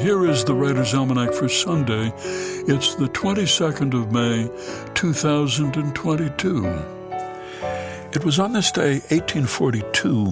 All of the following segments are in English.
here is the Writer's Almanac for Sunday. It's the 22nd of May, 2022. It was on this day, 1842,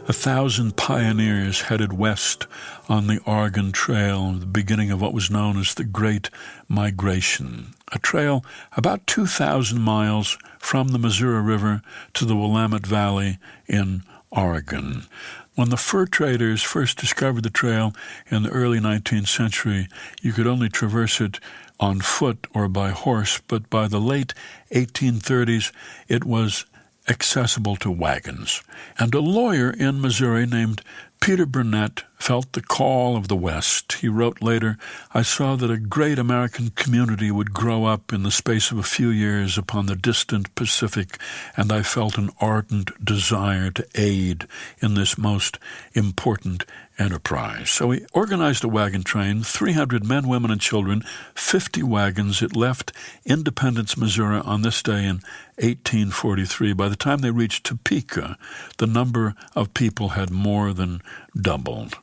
1,000 pioneers headed west on the Oregon Trail, the beginning of what was known as the Great Migration, a trail about 2,000 miles from the Missouri River to the Willamette Valley in Oregon. When the fur traders first discovered the trail in the early 19th century, you could only traverse it on foot or by horse, but by the late 1830s, it was accessible to wagons. And a lawyer in Missouri named Peter Burnett felt the call of the West. He wrote later, "I saw that a great American community would grow up in the space of a few years upon the distant Pacific, and I felt an ardent desire to aid in this most important enterprise." So he organized a wagon train, 300 men, women, and children, 50 wagons. It left Independence, Missouri on this day in 1843. By the time they reached Topeka, the number of people had more than doubled.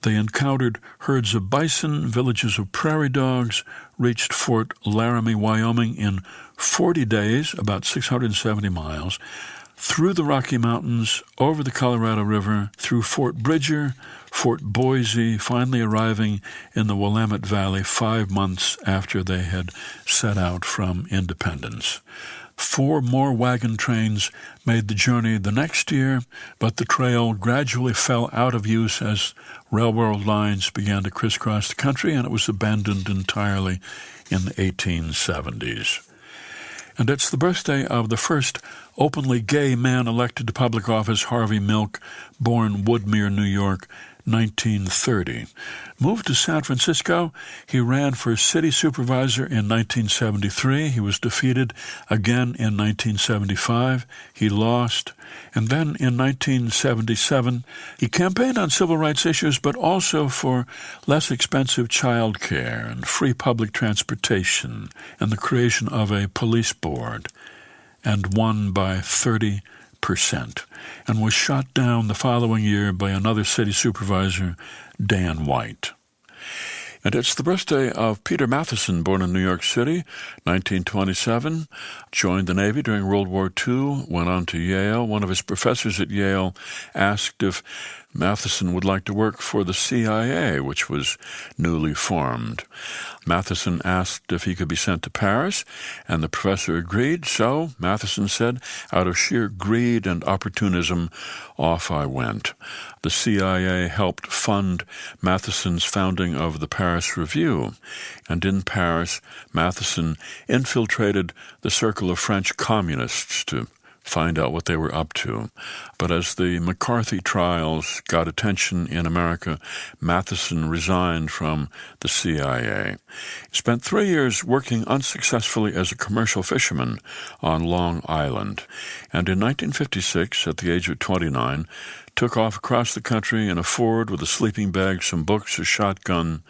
They encountered herds of bison, villages of prairie dogs, reached Fort Laramie, Wyoming in 40 days, about 670 miles, through the Rocky Mountains, over the Colorado River, through Fort Bridger, Fort Boise, finally arriving in the Willamette Valley 5 months after they had set out from Independence. 4 more wagon trains made the journey the next year, but the trail gradually fell out of use as railroad lines began to crisscross the country, and it was abandoned entirely in the 1870s. And it's the birthday of the first openly gay man elected to public office, Harvey Milk, born Woodmere, New York, 1930. Moved to San Francisco, he ran for City Supervisor in 1973. He was defeated again in 1975. He lost. And then in 1977, he campaigned on civil rights issues, but also for less expensive child care and free public transportation and the creation of a police board, and won by 30%, and was shot down the following year by another city supervisor, Dan White. And it's the birthday of Peter Matheson, born in New York City, 1927, joined the Navy during World War II, went on to Yale. One of his professors at Yale asked if Matheson would like to work for the CIA, which was newly formed. Matheson asked if he could be sent to Paris, and the professor agreed. So, Matheson said, out of sheer greed and opportunism, off I went. The CIA helped fund Matheson's founding of the Paris Review, and in Paris, Matheson infiltrated the circle of French communists to find out what they were up to. But as the McCarthy trials got attention in America, Matheson resigned from the CIA. He spent 3 years working unsuccessfully as a commercial fisherman on Long Island, and in 1956, at the age of 29, took off across the country in a Ford with a sleeping bag, some books, a shotgun,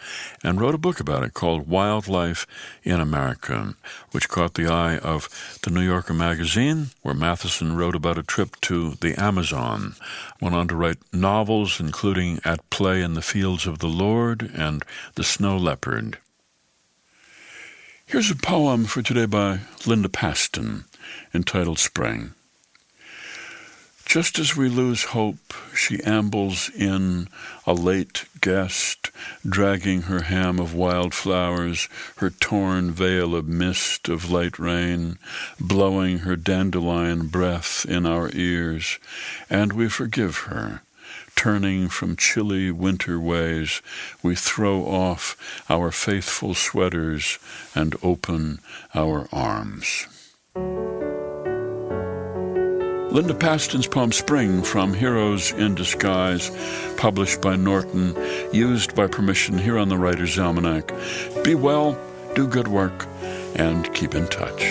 and wrote a book about it called Wildlife in America, which caught the eye of the New Yorker magazine, where Matheson wrote about a trip to the Amazon. Went on to write novels, including At Play in the Fields of the Lord and The Snow Leopard. Here's a poem for today by Linda Paston, entitled Spring. Just as we lose hope, she ambles in, a late guest, dragging her ham of wildflowers, her torn veil of mist of light rain, blowing her dandelion breath in our ears, and we forgive her. Turning from chilly winter ways, we throw off our faithful sweaters and open our arms. Linda Paston's poem Spring from Heroes in Disguise, published by Norton, used by permission here on the Writer's Almanac. Be well, do good work, and keep in touch.